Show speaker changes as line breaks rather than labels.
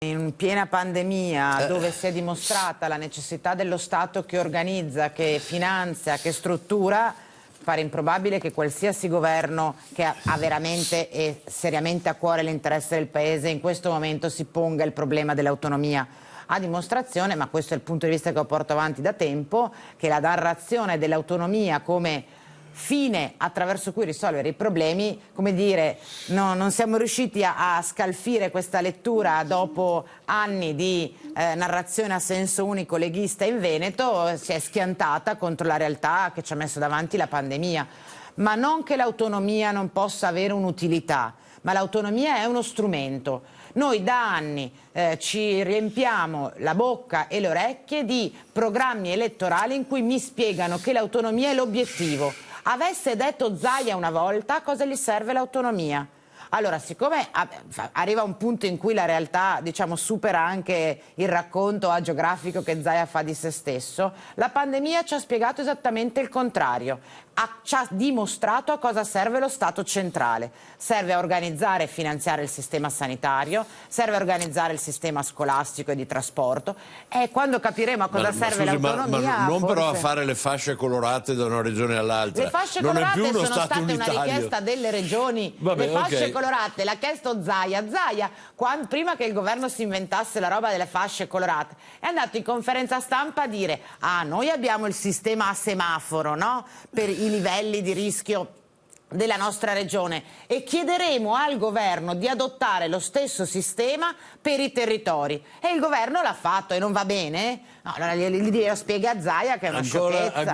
In piena pandemia, dove si è dimostrata la necessità dello Stato che organizza, che finanzia, che struttura, pare improbabile che qualsiasi governo che ha veramente e seriamente a cuore l'interesse del Paese in questo momento si ponga il problema dell'autonomia. A dimostrazione, ma questo è il punto di vista che ho portato avanti da tempo, che la narrazione dell'autonomia come fine attraverso cui risolvere i problemi, come dire, non siamo riusciti a scalfire questa lettura dopo anni di narrazione a senso unico leghista in Veneto, si è schiantata contro la realtà che ci ha messo davanti la pandemia. Ma non che l'autonomia non possa avere un'utilità, ma l'autonomia è uno strumento. Noi da anni ci riempiamo la bocca e le orecchie di programmi elettorali in cui mi spiegano che l'autonomia è l'obiettivo. Avesse detto Zaia una volta a cosa gli serve l'autonomia. Allora, siccome arriva un punto in cui la realtà, diciamo, supera anche il racconto agiografico che Zaia fa di se stesso, la pandemia ci ha spiegato esattamente il contrario. Ci ha dimostrato a cosa serve lo Stato centrale. Serve a organizzare e finanziare il sistema sanitario, serve a organizzare il sistema scolastico e di trasporto, e quando capiremo a cosa serve l'autonomia...
Ma non
forse...
però a fare le fasce colorate da una regione all'altra.
Le fasce
non
colorate
è più uno
sono
stato
state
unitario.
una richiesta delle regioni.
Vabbè,
le fasce
okay.
colorate l'ha chiesto Zaia. Zaia, prima che il governo si inventasse la roba delle fasce colorate, è andato in conferenza stampa a dire: ah, noi abbiamo il sistema a semaforo, no? Per i livelli di rischio della nostra regione, e chiederemo al governo di adottare lo stesso sistema per i territori. E il governo l'ha fatto, e non va bene? No, allora gli spiega a Zaia che è una sciocchezza.